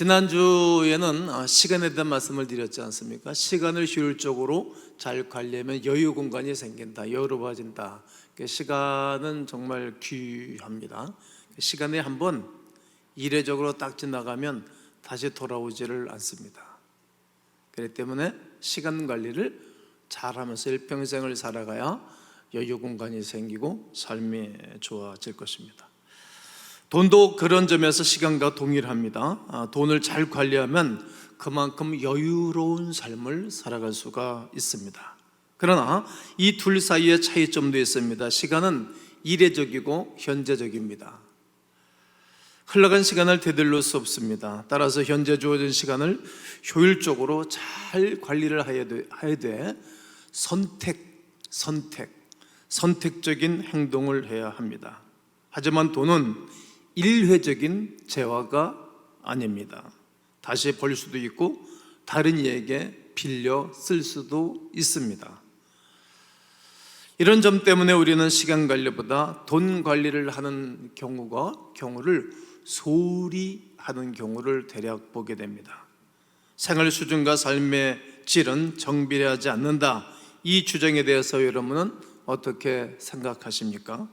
지난주에는 시간에 대한 말씀을 드렸지 않습니까? 시간을 효율적으로 잘 관리하면 여유 공간이 생긴다, 여유로워진다. 시간은 정말 귀합니다. 시간에 한번 이례적으로 딱 지나가면 다시 돌아오지를 않습니다. 그렇기 때문에 시간 관리를 잘하면서 일평생을 살아가야 여유 공간이 생기고 삶이 좋아질 것입니다. 돈도 그런 점에서 시간과 동일합니다. 돈을 잘 관리하면 그만큼 여유로운 삶을 살아갈 수가 있습니다. 그러나 이 둘 사이에 차이점도 있습니다. 시간은 이례적이고 현재적입니다. 흘러간 시간을 되돌릴 수 없습니다. 따라서 현재 주어진 시간을 효율적으로 잘 관리를 해야 돼. 선택적인 행동을 해야 합니다. 하지만 돈은 일회적인 재화가 아닙니다. 다시 벌 수도 있고 다른 이에게 빌려 쓸 수도 있습니다. 이런 점 때문에 우리는 시간 관리보다 돈 관리를 하는 경우를 소홀히 하는 경우를 대략 보게 됩니다. 생활 수준과 삶의 질은 정비례하지 않는다. 이 주장에 대해서 여러분은 어떻게 생각하십니까?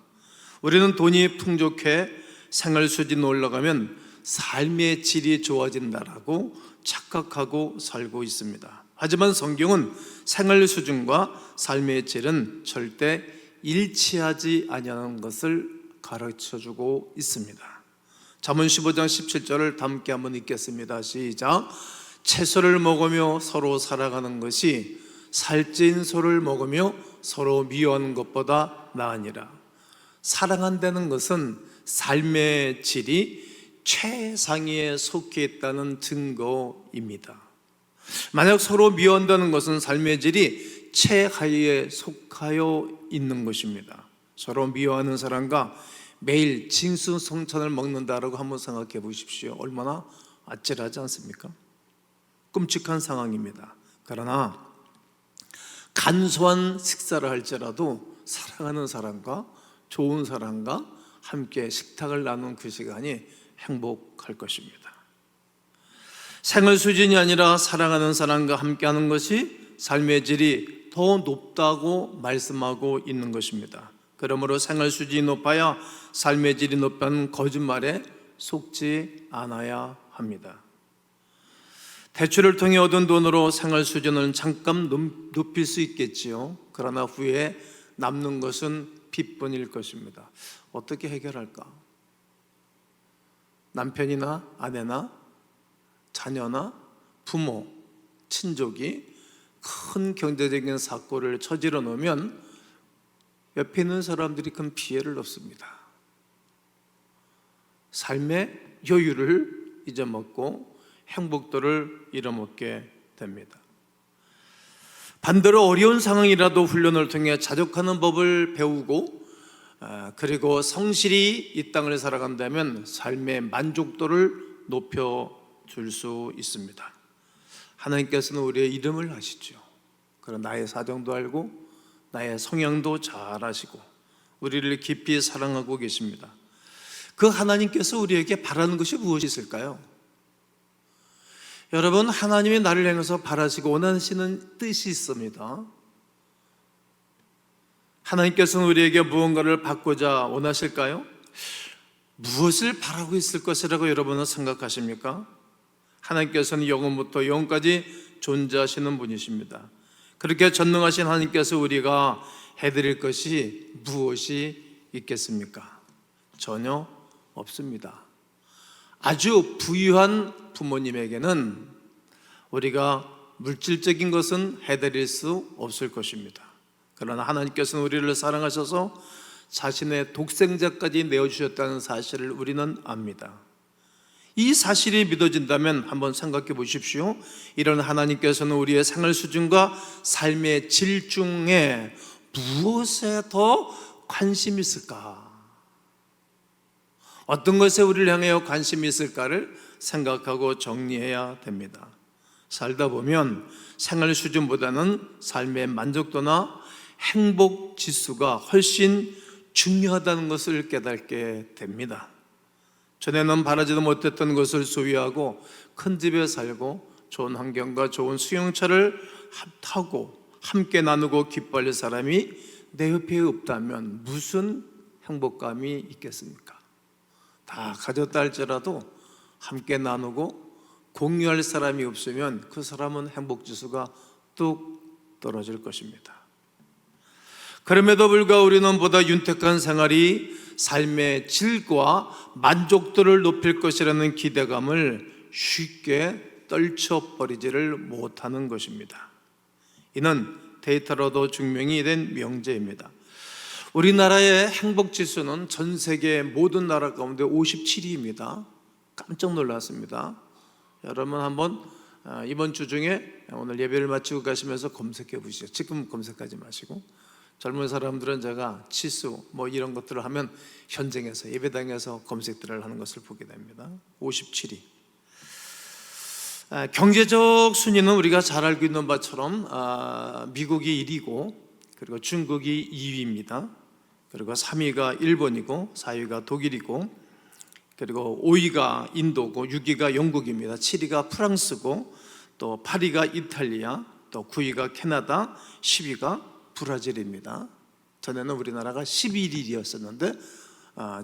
우리는 돈이 풍족해 생활 수준이 올라가면 삶의 질이 좋아진다라고 착각하고 살고 있습니다. 하지만 성경은 생활 수준과 삶의 질은 절대 일치하지 아니하는 것을 가르쳐주고 있습니다. 잠언 15장 17절을 함께 한번 읽겠습니다. 시작. 채소를 먹으며 서로 살아가는 것이 살찐 소를 먹으며 서로 미워하는 것보다 나으니라. 사랑한다는 것은 삶의 질이 최상위에 속해 있다는 증거입니다. 만약 서로 미워한다는 것은 삶의 질이 최하위에 속하여 있는 것입니다. 서로 미워하는 사람과 매일 진수성찬을 먹는다라고 한번 생각해 보십시오. 얼마나 아찔하지 않습니까? 끔찍한 상황입니다. 그러나 간소한 식사를 할지라도 사랑하는 사람과 좋은 사람과 함께 식탁을 나눈 그 시간이 행복할 것입니다. 생활 수준이 아니라 사랑하는 사람과 함께하는 것이 삶의 질이 더 높다고 말씀하고 있는 것입니다. 그러므로 생활 수준이 높아야 삶의 질이 높다는 거짓말에 속지 않아야 합니다. 대출을 통해 얻은 돈으로 생활 수준을 잠깐 높일 수 있겠지요. 그러나 후에 남는 것은 빚뿐일 것입니다. 어떻게 해결할까? 남편이나 아내나 자녀나 부모, 친족이 큰 경제적인 사고를 저질러 놓으면 옆에 있는 사람들이 큰 피해를 입습니다. 삶의 여유를 잊어먹고 행복도를 잃어먹게 됩니다. 반대로 어려운 상황이라도 훈련을 통해 자족하는 법을 배우고 그리고 성실히 이 땅을 살아간다면 삶의 만족도를 높여줄 수 있습니다. 하나님께서는 우리의 이름을 아시죠. 그런 나의 사정도 알고 나의 성향도 잘 아시고 우리를 깊이 사랑하고 계십니다. 그 하나님께서 우리에게 바라는 것이 무엇이 있을까요? 여러분, 하나님이 나를 향해서 바라시고 원하시는 뜻이 있습니다. 하나님께서는 우리에게 무언가를 받고자 원하실까요? 무엇을 바라고 있을 것이라고 여러분은 생각하십니까? 하나님께서는 영원부터 영원까지 존재하시는 분이십니다. 그렇게 전능하신 하나님께서 우리가 해드릴 것이 무엇이 있겠습니까? 전혀 없습니다. 아주 부유한 부모님에게는 우리가 물질적인 것은 해드릴 수 없을 것입니다. 그러나 하나님께서는 우리를 사랑하셔서 자신의 독생자까지 내어주셨다는 사실을 우리는 압니다. 이 사실이 믿어진다면 한번 생각해 보십시오. 이런 하나님께서는 우리의 생활 수준과 삶의 질 중에 무엇에 더 관심이 있을까? 어떤 것에 우리를 향하여 관심이 있을까를 생각하고 정리해야 됩니다. 살다 보면 생활 수준보다는 삶의 만족도나 행복 지수가 훨씬 중요하다는 것을 깨닫게 됩니다. 전에는 바라지도 못했던 것을 소유하고 큰 집에 살고 좋은 환경과 좋은 수용차를 타고 함께 나누고 기뻐할 사람이 내 옆에 없다면 무슨 행복감이 있겠습니까? 다 가졌다 할지라도 함께 나누고 공유할 사람이 없으면 그 사람은 행복지수가 뚝 떨어질 것입니다. 그럼에도 불구하고 우리는 보다 윤택한 생활이 삶의 질과 만족도를 높일 것이라는 기대감을 쉽게 떨쳐버리지를 못하는 것입니다. 이는 데이터로도 증명이 된 명제입니다. 우리나라의 행복지수는 전 세계 모든 나라 가운데 57위입니다. 깜짝 놀랐습니다. 여러분 한번 이번 주 중에 오늘 예배를 마치고 가시면서 검색해 보시죠. 지금 검색하지 마시고 젊은 사람들은 제가 치수 뭐 이런 것들을 하면 현장에서 예배당에서 검색들을 하는 것을 보게 됩니다. 57위. 경제적 순위는 우리가 잘 알고 있는 바처럼 미국이 1위고 그리고 중국이 2위입니다. 그리고 3위가 일본이고 4위가 독일이고 그리고 5위가 인도고 6위가 영국입니다. 7위가 프랑스고 또 8위가 이탈리아, 또 9위가 캐나다, 10위가 브라질입니다. 전에는 우리나라가 11위였었는데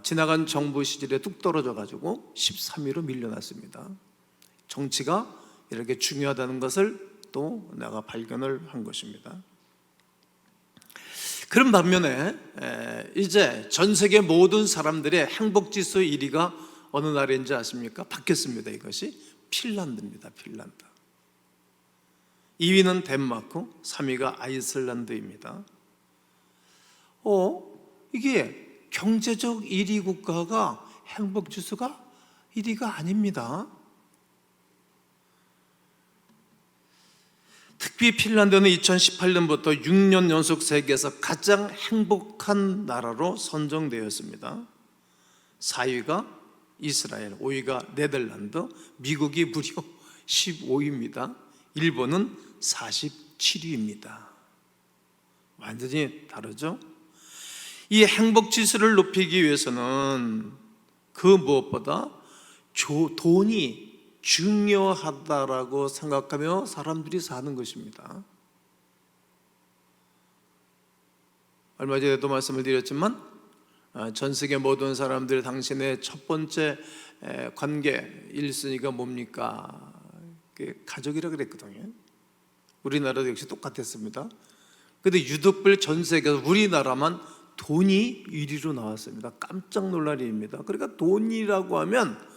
지나간 정부 시절에 뚝 떨어져 가지고 13위로 밀려났습니다. 정치가 이렇게 중요하다는 것을 또 내가 발견을 한 것입니다. 그런 반면에 이제 전 세계 모든 사람들의 행복지수 1위가 어느 나라인지 아십니까? 바뀌었습니다. 이것이 핀란드입니다. 핀란드. 2위는 덴마크, 3위가 아이슬란드입니다. 이게 경제적 1위 국가가 행복지수가 1위가 아닙니다. 특히 핀란드는 2018년부터 6년 연속 세계에서 가장 행복한 나라로 선정되었습니다. 4위가 이스라엘, 5위가 네덜란드, 미국이 무려 15위입니다. 일본은 47위입니다. 완전히 다르죠? 이 행복지수를 높이기 위해서는 그 무엇보다 돈이 중요하다라고 생각하며 사람들이 사는 것입니다. 얼마 전에도 말씀을 드렸지만 전 세계 모든 사람들이 당신의 첫 번째 관계 1순위가 뭡니까? 가족이라 그랬거든요. 우리나라도 역시 똑같았습니다. 그런데 유독별 전 세계에서 우리나라만 돈이 1위로 나왔습니다. 깜짝 놀랄 일입니다. 그러니까 돈이라고 하면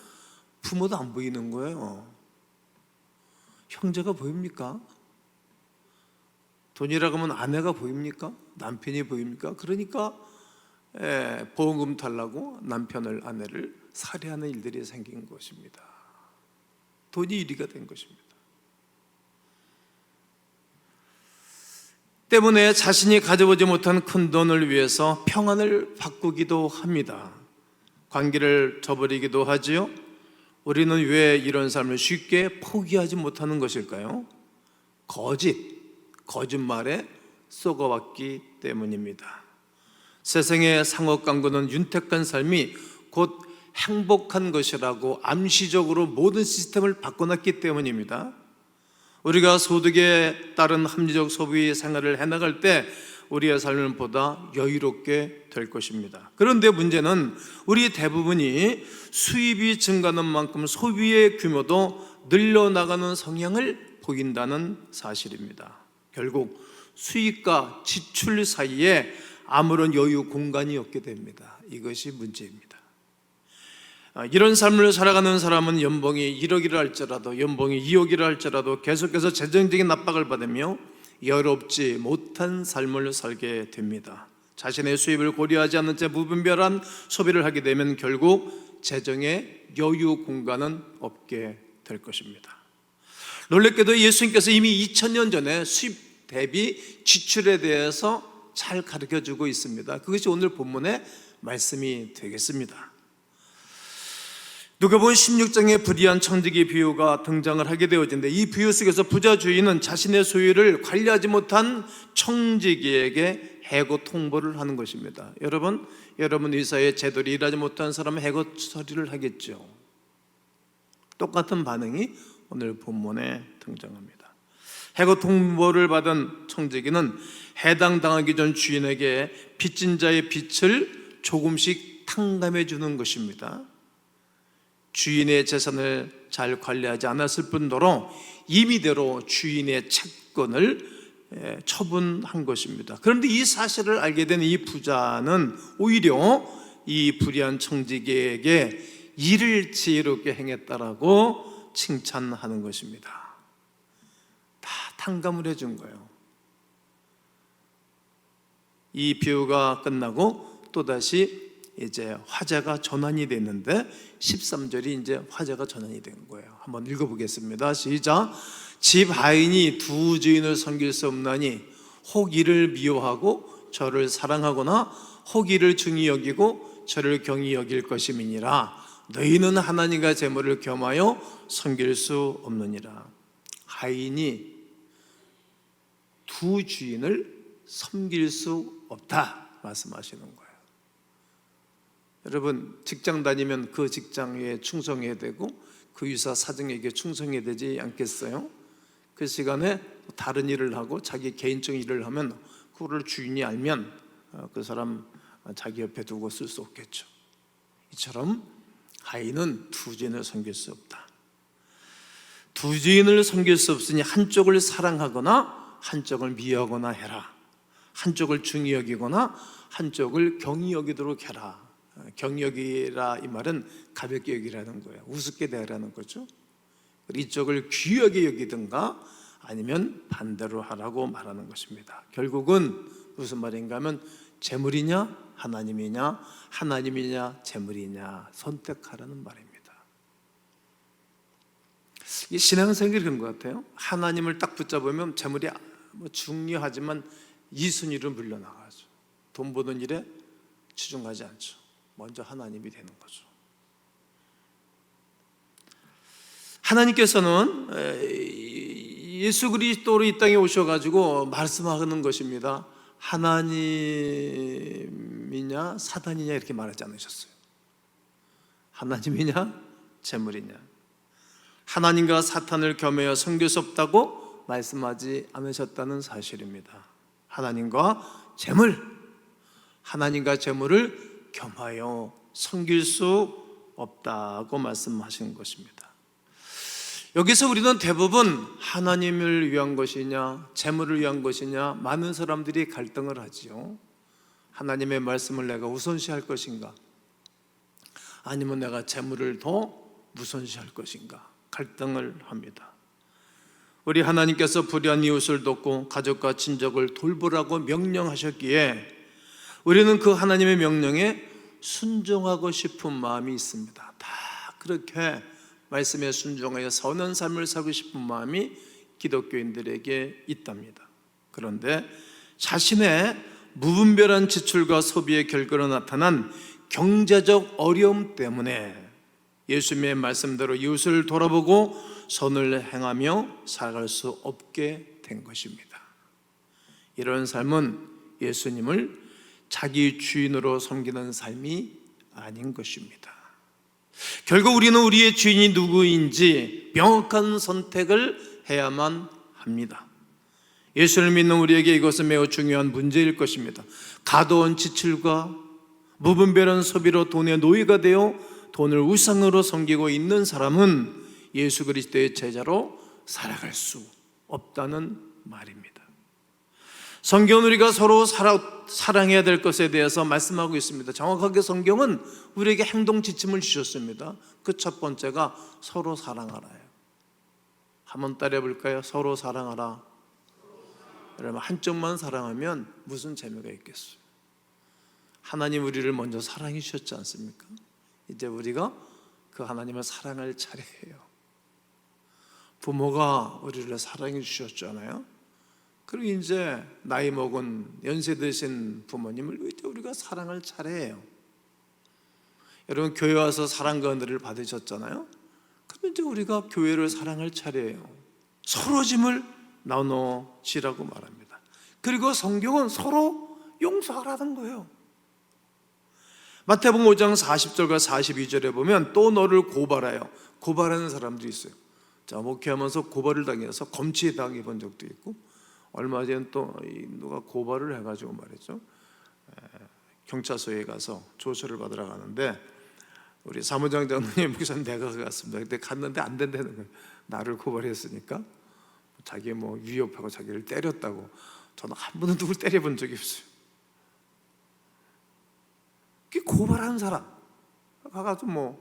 부모도 안 보이는 거예요. 형제가 보입니까? 돈이라고 하면 아내가 보입니까? 남편이 보입니까? 그러니까 보험금 달라고 남편을 아내를 살해하는 일들이 생긴 것입니다. 돈이 1위가 된 것입니다. 때문에 자신이 가져보지 못한 큰 돈을 위해서 평안을 바꾸기도 합니다. 관계를 저버리기도 하지요. 우리는 왜 이런 삶을 쉽게 포기하지 못하는 것일까요? 거짓말에 속아왔기 때문입니다. 세상의 상업광고는 윤택한 삶이 곧 행복한 것이라고 암시적으로 모든 시스템을 바꿔놨기 때문입니다. 우리가 소득에 따른 합리적 소비 생활을 해나갈 때 우리의 삶은 보다 여유롭게 될 것입니다. 그런데 문제는 우리 대부분이 수입이 증가하는 만큼 소비의 규모도 늘려나가는 성향을 보인다는 사실입니다. 결국 수입과 지출 사이에 아무런 여유 공간이 없게 됩니다. 이것이 문제입니다. 이런 삶을 살아가는 사람은 연봉이 1억이라 할지라도 연봉이 2억이라 할지라도 계속해서 재정적인 압박을 받으며 여롭지 못한 삶을 살게 됩니다. 자신의 수입을 고려하지 않는 채 무분별한 소비를 하게 되면 결국 재정의 여유 공간은 없게 될 것입니다. 놀랍게도 예수님께서 이미 2000년 전에 수입 대비 지출에 대해서 잘 가르쳐주고 있습니다. 그것이 오늘 본문의 말씀이 되겠습니다. 누가복음 16장에 불의한 청지기 비유가 등장을 하게 되어진데 이 비유 속에서 부자 주인은 자신의 소유를 관리하지 못한 청지기에게 해고 통보를 하는 것입니다. 여러분, 여러분 의사에 제대로 일하지 못한 사람은 해고 처리를 하겠죠. 똑같은 반응이 오늘 본문에 등장합니다. 해고 통보를 받은 청지기는 해당당하기 전 주인에게 빚진 자의 빚을 조금씩 탕감해 주는 것입니다. 주인의 재산을 잘 관리하지 않았을 뿐더러 임의대로 주인의 채권을 처분한 것입니다. 그런데 이 사실을 알게 된 이 부자는 오히려 이 불의한 청지기에게 일을 지혜롭게 행했다라고 칭찬하는 것입니다. 다 탕감을 해준 거예요. 이 비유가 끝나고 또다시 이제 화제가 전환이 됐는데 13절이 이제 화제가 전환이 된 거예요. 한번 읽어보겠습니다. 시작. 집 하인이 두 주인을 섬길 수 없나니 혹 이를 미워하고 저를 사랑하거나 혹 이를 중히 여기고 저를 경히 여길 것임이니라. 너희는 하나님과 재물을 겸하여 섬길 수 없느니라. 하인이 두 주인을 섬길 수 없다 말씀하시는 거예요. 여러분 직장 다니면 그 직장에 충성해야 되고 그 유사 사정에게 충성해야 되지 않겠어요? 그 시간에 다른 일을 하고 자기 개인적인 일을 하면 그거를 주인이 알면 그 사람 자기 옆에 두고 쓸 수 없겠죠. 이처럼 하인은 두 주인을 섬길 수 없다. 두 주인을 섬길 수 없으니 한쪽을 사랑하거나 한쪽을 미워하거나 해라. 한쪽을 중히 여기거나 한쪽을 경히 여기도록 해라. 경히 여기라 이 말은 가볍게 여기라는 거예요. 우습게 대하라는 거죠. 이쪽을 귀하게 여기든가 아니면 반대로 하라고 말하는 것입니다. 결국은 무슨 말인가 하면 재물이냐 하나님이냐 하나님이냐 재물이냐 선택하라는 말입니다. 이 신앙생활이 그런 것 같아요. 하나님을 딱 붙잡으면 재물이 중요하지만 2순위로 물러나가죠. 돈 버는 일에 치중하지 않죠. 먼저 하나님이 되는 거죠. 하나님께서는 예수 그리스도로 이 땅에 오셔가지고 말씀하는 것입니다. 하나님이냐 사단이냐 이렇게 말하지 않으셨어요. 하나님이냐 재물이냐. 하나님과 사탄을 겸하여 섬길 수 없다고 말씀하지 않으셨다는 사실입니다. 하나님과 재물, 하나님과 재물을 겸하여 섬길 수 없다고 말씀하신 것입니다. 여기서 우리는 대부분 하나님을 위한 것이냐 재물을 위한 것이냐 많은 사람들이 갈등을 하지요. 하나님의 말씀을 내가 우선시할 것인가 아니면 내가 재물을 더 우선시할 것인가 갈등을 합니다. 우리 하나님께서 불의한 이웃을 돕고 가족과 친족을 돌보라고 명령하셨기에 우리는 그 하나님의 명령에 순종하고 싶은 마음이 있습니다. 다 그렇게 말씀에 순종하여 선한 삶을 살고 싶은 마음이 기독교인들에게 있답니다. 그런데 자신의 무분별한 지출과 소비의 결과로 나타난 경제적 어려움 때문에 예수님의 말씀대로 이웃을 돌아보고 선을 행하며 살아갈 수 없게 된 것입니다. 이런 삶은 예수님을 자기 주인으로 섬기는 삶이 아닌 것입니다. 결국 우리는 우리의 주인이 누구인지 명확한 선택을 해야만 합니다. 예수를 믿는 우리에게 이것은 매우 중요한 문제일 것입니다. 과도한 지출과 무분별한 소비로 돈의 노예가 되어 돈을 우상으로 섬기고 있는 사람은 예수 그리스도의 제자로 살아갈 수 없다는 말입니다. 성경은 우리가 서로 사랑해야 될 것에 대해서 말씀하고 있습니다. 정확하게 성경은 우리에게 행동 지침을 주셨습니다. 그 첫 번째가 서로 사랑하라예요. 한번 따라해 볼까요? 서로 사랑하라. 여러분 한쪽만 사랑하면 무슨 재미가 있겠어요? 하나님 우리를 먼저 사랑해 주셨지 않습니까? 이제 우리가 그 하나님을 사랑할 차례예요. 부모가 우리를 사랑해 주셨잖아요. 그리고 이제 나이 먹은 연세 드신 부모님을 이제 우리가 사랑할 차례예요. 여러분 교회 와서 사랑과 은혜를 받으셨잖아요. 그럼 이제 우리가 교회를 사랑할 차례예요. 서로 짐을 나눠지라고 말합니다. 그리고 성경은 서로 용서하라는 거예요. 마태복음 5장 40절과 42절에 보면 또 너를 고발하여, 고발하는 사람도 있어요. 자, 목회하면서 고발을 당해서 검치에 당해 본 적도 있고, 얼마 전에 또 누가 고발을 해가지고 말이죠, 경찰서에 가서 조서를 받으러 가는데 우리 사무장 장로님 목사님 내가 갔습니다. 근데 갔는데 안 된다는 거예요. 나를 고발했으니까 자기 뭐 위협하고 자기를 때렸다고. 저는 한 번도 누굴 때려본 적이 없어요. 그 고발하는 사람 가가지고 뭐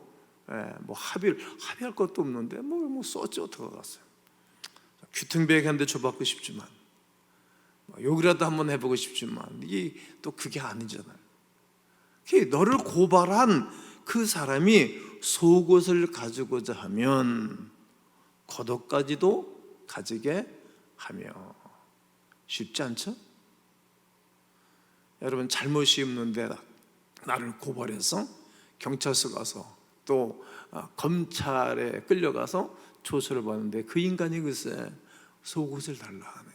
합의할 것도 없는데 뭐 썼지 어떻게 갔어요. 귀퉁백한데 줘받고 싶지만, 욕이라도 한번 해보고 싶지만 이게 또 그게 아니잖아요. 너를 고발한 그 사람이 속옷을 가지고자 하면 겉옷까지도 가지게 하며. 쉽지 않죠? 여러분, 잘못이 없는데 나를 고발해서 경찰서 가서 또 검찰에 끌려가서 조서를 받는데 그 인간이 글쎄 속옷을 달라 하네.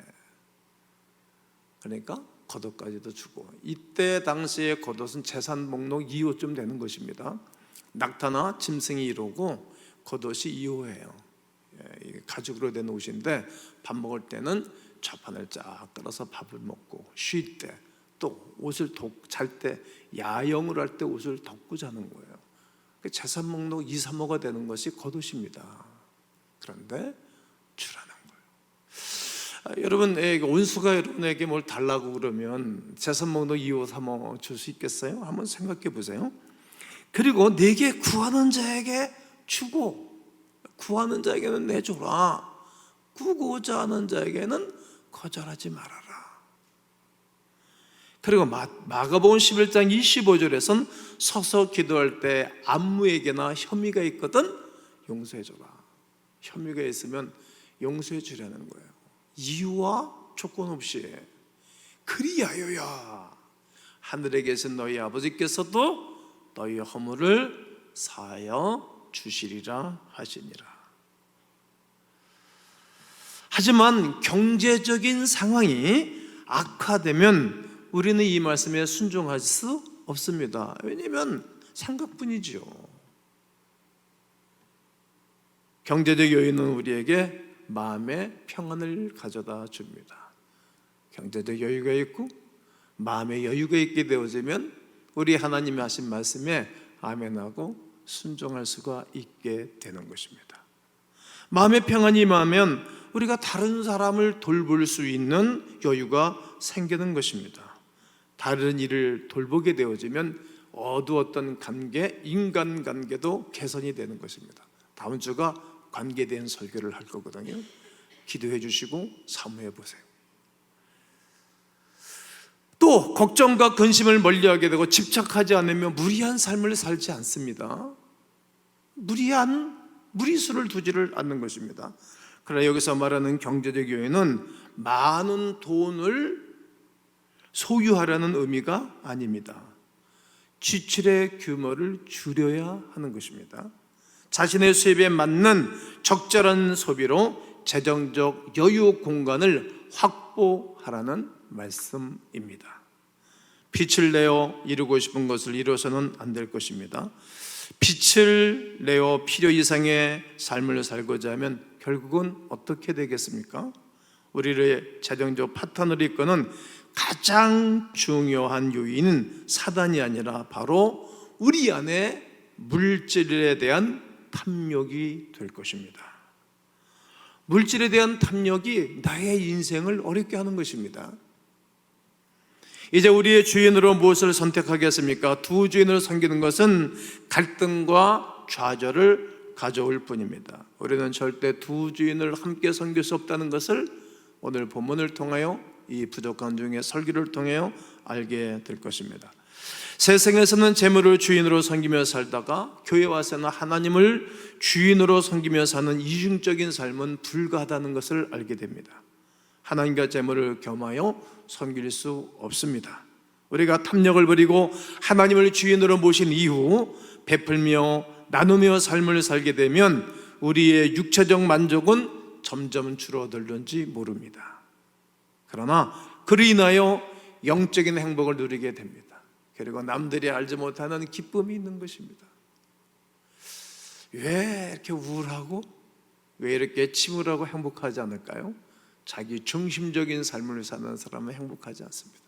그러니까 겉옷까지도 주고, 이때 당시에 겉옷은 재산 목록 2호쯤 되는 것입니다. 낙타나 짐승이 1호고 겉옷이 2호예요. 가죽으로 된 옷인데 밥 먹을 때는 좌판을 쫙 깔아서 밥을 먹고, 쉴 때 또 옷을 잘 때, 야영을 할 때 옷을 덮고 자는 거예요. 재산 목록 2, 3호가 되는 것이 겉옷입니다. 그런데 주라는 거예요. 여러분, 원수가 여러분에게 뭘 달라고 그러면 재산 목록 2호, 3호 줄 수 있겠어요? 한번 생각해 보세요. 그리고 내게 구하는 자에게 주고, 구하는 자에게는 내줘라. 구고자 하는 자에게는 거절하지 말아라. 그리고 마가복음 11장 25절에서는 서서 기도할 때 안무에게나 혐의가 있거든 용서해줘라. 혐의가 있으면 용서해 주라는 거예요. 이유와 조건 없이. 그리하여야 하늘에 계신 너희 아버지께서도 너희 허물을 사하여 주시리라 하시니라. 하지만 경제적인 상황이 악화되면 우리는 이 말씀에 순종할 수 없습니다. 왜냐하면 생각뿐이지요. 경제적 여유는 우리에게 마음의 평안을 가져다 줍니다. 경제적 여유가 있고 마음의 여유가 있게 되어지면 우리 하나님이 하신 말씀에 아멘하고 순종할 수가 있게 되는 것입니다. 마음의 평안이 임하면 우리가 다른 사람을 돌볼 수 있는 여유가 생기는 것입니다. 다른 일을 돌보게 되어지면 어두웠던 관계, 인간관계도 개선이 되는 것입니다. 다음 주가 관계에 대한 설교를 할 거거든요. 기도해 주시고 사모해 보세요. 또 걱정과 근심을 멀리하게 되고 집착하지 않으면 무리한 삶을 살지 않습니다. 무리수를 두지를 않는 것입니다. 그러나 여기서 말하는 경제적 여유는 많은 돈을 소유하라는 의미가 아닙니다. 지출의 규모를 줄여야 하는 것입니다. 자신의 수입에 맞는 적절한 소비로 재정적 여유 공간을 확보하라는 말씀입니다. 빛을 내어 이루고 싶은 것을 이루어서는 안 될 것입니다. 빛을 내어 필요 이상의 삶을 살고자 하면 결국은 어떻게 되겠습니까? 우리를 재정적 파탄을 이끄는 가장 중요한 요인은 사단이 아니라 바로 우리 안에 물질에 대한 탐욕이 될 것입니다. 물질에 대한 탐욕이 나의 인생을 어렵게 하는 것입니다. 이제 우리의 주인으로 무엇을 선택하겠습니까? 두 주인을 섬기는 것은 갈등과 좌절을 가져올 뿐입니다. 우리는 절대 두 주인을 함께 섬길 수 없다는 것을 오늘 본문을 통하여, 이 부족한 중에 설교를 통하여 알게 될 것입니다. 세상에서는 재물을 주인으로 섬기며 살다가 교회 와서는 하나님을 주인으로 섬기며 사는 이중적인 삶은 불가하다는 것을 알게 됩니다. 하나님과 재물을 겸하여 섬길 수 없습니다. 우리가 탐욕을 버리고 하나님을 주인으로 모신 이후 베풀며 나누며 삶을 살게 되면 우리의 육체적 만족은 점점 줄어들는지 모릅니다. 그러나 그로 인하여 영적인 행복을 누리게 됩니다. 그리고 남들이 알지 못하는 기쁨이 있는 것입니다. 왜 이렇게 우울하고 왜 이렇게 침울하고 행복하지 않을까요? 자기 중심적인 삶을 사는 사람은 행복하지 않습니다.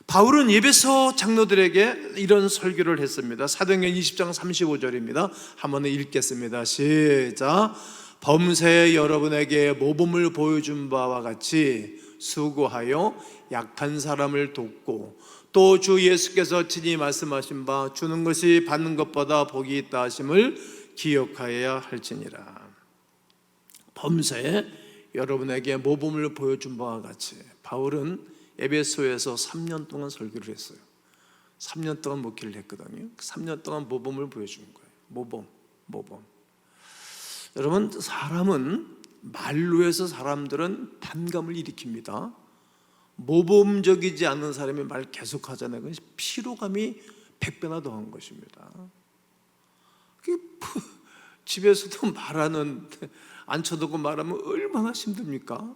바울은 에베소 장로들에게 이런 설교를 했습니다. 사도행전 20장 35절입니다. 한번 읽겠습니다. 시작. 범사에 여러분에게 모범을 보여준 바와 같이 수고하여 약한 사람을 돕고 또 주 예수께서 친히 말씀하신 바 주는 것이 받는 것보다 복이 있다 하심을 기억하여야 할지니라. 범사에 여러분에게 모범을 보여준 바와 같이, 바울은 에베소에서 3년 동안 설교를 했어요. 3년 동안 목회를 했거든요. 3년 동안 모범을 보여준 거예요. 모범. 여러분, 사람은 말로 해서 사람들은 반감을 일으킵니다. 모범적이지 않은 사람이 말 계속 하잖아요. 그건 피로감이 100배나 더한 것입니다. 집에서도 말하는, 앉혀두고 말하면 얼마나 힘듭니까?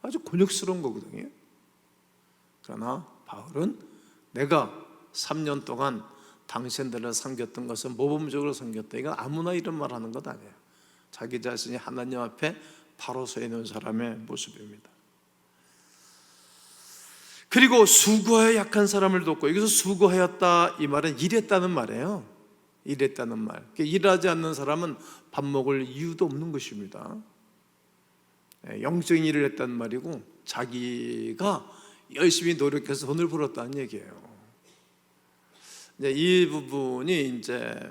아주 곤욕스러운 거거든요. 그러나 바울은 내가 3년 동안 당신들을 섬겼던 것은 모범적으로 섬겼다. 이건 아무나 이런 말 하는 것 아니에요. 자기 자신이 하나님 앞에 바로 서 있는 사람의 모습입니다. 그리고 수고하여 약한 사람을 돕고, 여기서 수고하였다 이 말은 일했다는 말이에요. 일했다는 말. 일하지 않는 사람은 밥 먹을 이유도 없는 것입니다. 영적인 일을 했다는 말이고, 자기가 열심히 노력해서 돈을 벌었다는 얘기예요. 이 부분이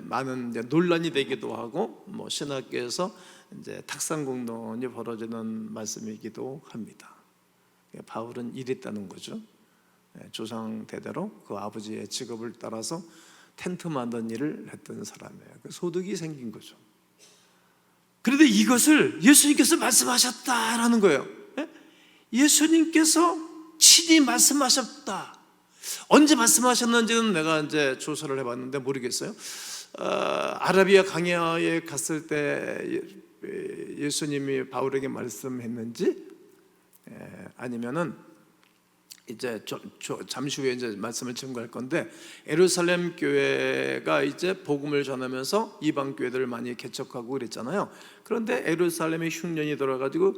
많은 논란이 되기도 하고, 신학계에서 탁상공론이 벌어지는 말씀이기도 합니다. 바울은 일했다는 거죠. 조상 대대로 그 아버지의 직업을 따라서 텐트 만든 일을 했던 사람이에요. 소득이 생긴 거죠. 그런데 이것을 예수님께서 말씀하셨다라는 거예요. 예수님께서 친히 말씀하셨다. 언제 말씀하셨는지는 내가 조사를 해봤는데 모르겠어요. 아라비아 강야에 갔을 때 예수님이 바울에게 말씀했는지, 아니면은 잠시 후에 말씀을 증거할 건데, 예루살렘 교회가 복음을 전하면서 이방 교회들을 많이 개척하고 그랬잖아요. 그런데 예루살렘의 흉년이 돌아가지고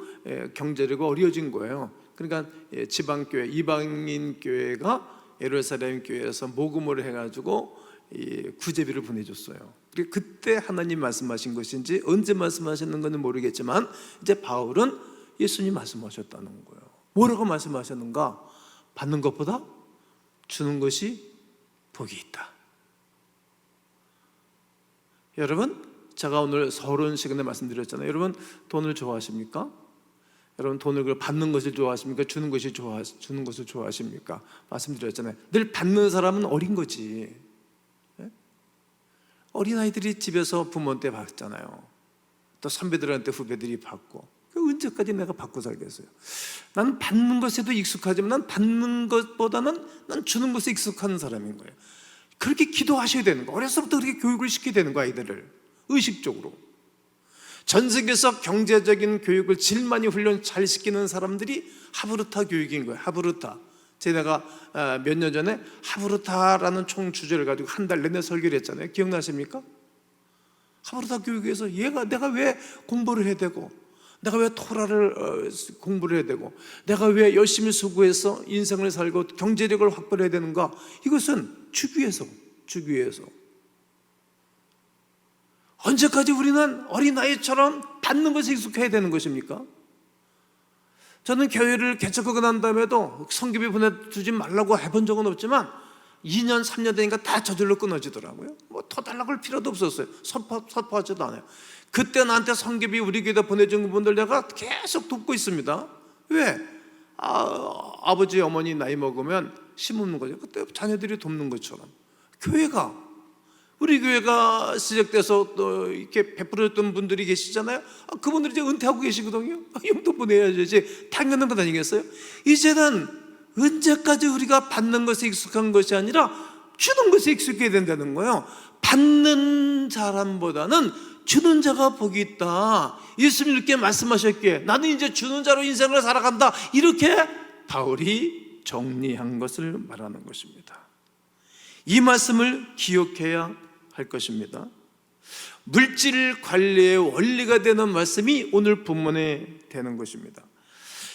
경제력이 어려워진 거예요. 그러니까 지방 교회, 이방인 교회가 예루살렘 교회에서 모금을 해가지고 구제비를 보내줬어요. 그때 하나님 말씀하신 것인지 언제 말씀하셨는 건지 모르겠지만, 바울은 예수님 말씀하셨다는 거예요. 뭐라고 말씀하셨는가? 받는 것보다 주는 것이 복이 있다. 여러분, 제가 오늘 서론 시간에 말씀드렸잖아요. 여러분, 돈을 좋아하십니까? 여러분, 돈을 받는 것을 좋아하십니까? 주는 것을 좋아하십니까? 말씀드렸잖아요. 늘 받는 사람은 어린 거지. 어린아이들이 집에서 부모한테 받잖아요. 또 선배들한테 후배들이 받고. 언제까지 내가 받고 살겠어요? 나는 받는 것에도 익숙하지만 난 받는 것보다는 난 주는 것에 익숙한 사람인 거예요. 그렇게 기도하셔야 되는 거예요. 어려서부터 그렇게 교육을 시켜야 되는 거예요. 아이들을 의식적으로. 전 세계에서 경제적인 교육을 제일 많이 훈련 잘 시키는 사람들이 하브르타 교육인 거예요. 하브르타. 제가 몇 년 전에 하브르타라는 총 주제를 가지고 한 달 내내 설교를 했잖아요. 기억나십니까? 하브르타 교육에서 내가 왜 공부를 해야 되고, 내가 왜 토라를 공부를 해야 되고, 내가 왜 열심히 수고해서 인생을 살고 경제력을 확보해야 되는가? 이것은 주기 위해서. 언제까지 우리는 어린아이처럼 받는 것에 익숙해야 되는 것입니까? 저는 교회를 개척하고 난 다음에도 성교비 보내주지 말라고 해본 적은 없지만 2년 3년 되니까 다 저절로 끊어지더라고요. 더 달라고 할 필요도 없었어요. 선포하지도 않아요. 그때 나한테 성교비 우리 교회에 보내준 분들 내가 계속 돕고 있습니다. 왜? 아버지 어머니 나이 먹으면 심없는 거죠. 그때 자녀들이 돕는 것처럼 우리 교회가 시작돼서 또 이렇게 베풀었던 분들이 계시잖아요. 그분들이 이제 은퇴하고 계시거든요. 용돈 보내야죠. 이제 당연한 것 아니겠어요? 이제는 언제까지 우리가 받는 것에 익숙한 것이 아니라 주는 것에 익숙해야 된다는 거예요. 받는 사람보다는 주는 자가 복이 있다. 예수님 이렇게 말씀하셨기에 나는 이제 주는 자로 인생을 살아간다. 이렇게 바울이 정리한 것을 말하는 것입니다. 이 말씀을 기억해야 할 것입니다. 물질 관리의 원리가 되는 말씀이 오늘 본문에 되는 것입니다.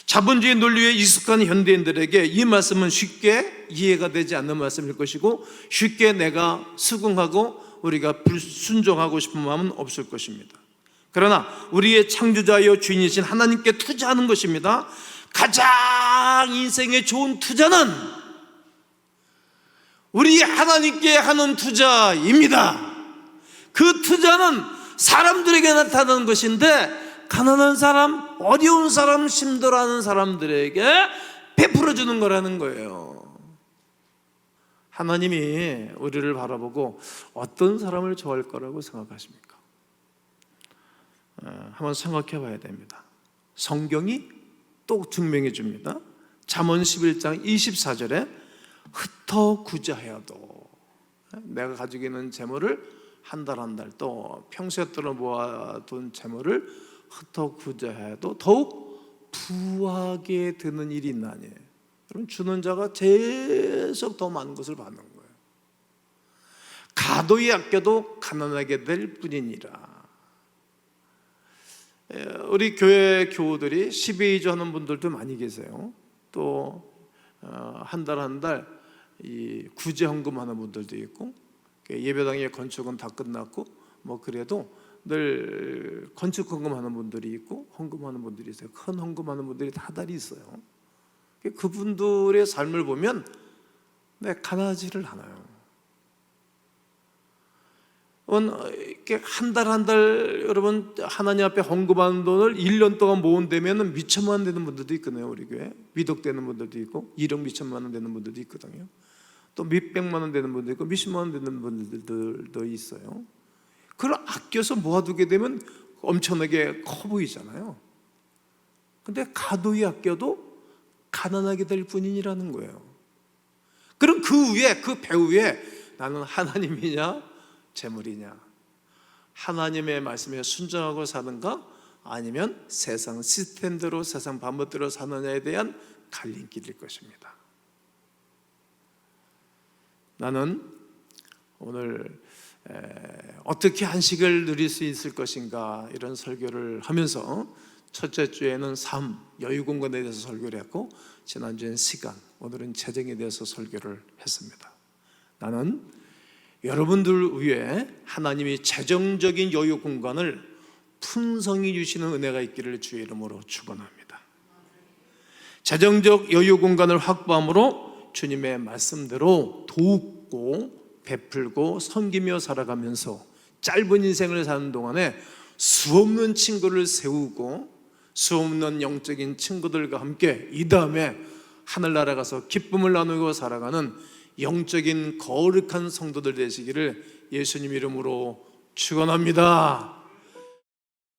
자본주의 논리에 익숙한 현대인들에게 이 말씀은 쉽게 이해가 되지 않는 말씀일 것이고 쉽게 내가 수긍하고 우리가 불순종하고 싶은 마음은 없을 것입니다. 그러나 우리의 창조자여 주인이신 하나님께 투자하는 것입니다. 가장 인생에 좋은 투자는 우리 하나님께 하는 투자입니다. 그 투자는 사람들에게 나타나는 것인데 가난한 사람, 어려운 사람, 힘들어하는 사람들에게 베풀어주는 거라는 거예요. 하나님이 우리를 바라보고 어떤 사람을 좋아할 거라고 생각하십니까? 한번 생각해 봐야 됩니다. 성경이 또 증명해 줍니다. 잠언 11장 24절에 흩어 구제하여도 내가 가지고 있는 재물을 한 달 또 평소에 들어 모아둔 재물을 흩어 구제해도 더욱 부하게 되는 일이 있나니. 여러분, 주는 자가 계속 더 많은 것을 받는 거예요. 가도히 아껴도 가난하게 될 뿐이니라. 우리 교회 교우들이 12주 하는 분들도 많이 계세요. 또 한 달 이 구제 헌금하는 분들도 있고, 예배당의 건축은 다 끝났고 뭐 그래도 늘 건축 헌금하는 분들이 있고 헌금하는 분들이 있어요. 큰 헌금하는 분들이 다달이 있어요. 그분들의 삶을 보면 가난하지를 않아요. 이렇게 한 달 여러분 하나님 앞에 헌금하는 돈을 1년 동안 모은다면 몇천만 원 되는 분들도 있거든요. 우리 교회 미덕되는 분들도 있고 1억 몇천만 원 되는 분들도 있거든요. 또 몇백만 원 되는 분도 있고 몇십만 원 되는 분들도 있어요. 그걸 아껴서 모아두게 되면 엄청나게 커 보이잖아요. 근데 가도히 아껴도 가난하게 될 뿐이라는 거예요. 그럼 그 위에, 그 배후에 나는 하나님이냐 재물이냐, 하나님의 말씀에 순종하고 사는가 아니면 세상 시스템대로 세상 방법대로 사느냐에 대한 갈림길일 것입니다. 나는 오늘 어떻게 안식을 누릴 수 있을 것인가 이런 설교를 하면서 첫째 주에는 삶, 여유 공간에 대해서 설교를 했고 지난주엔 시간, 오늘은 재정에 대해서 설교를 했습니다. 나는 여러분들 위해 하나님이 재정적인 여유 공간을 풍성히 주시는 은혜가 있기를 주의 이름으로 축원합니다. 재정적 여유 공간을 확보함으로 주님의 말씀대로 돕고 베풀고 섬기며 살아가면서 짧은 인생을 사는 동안에 수없는 친구를 세우고 수없는 영적인 친구들과 함께 이 다음에 하늘나라 가서 기쁨을 나누고 살아가는 영적인 거룩한 성도들 되시기를 예수님 이름으로 축원합니다.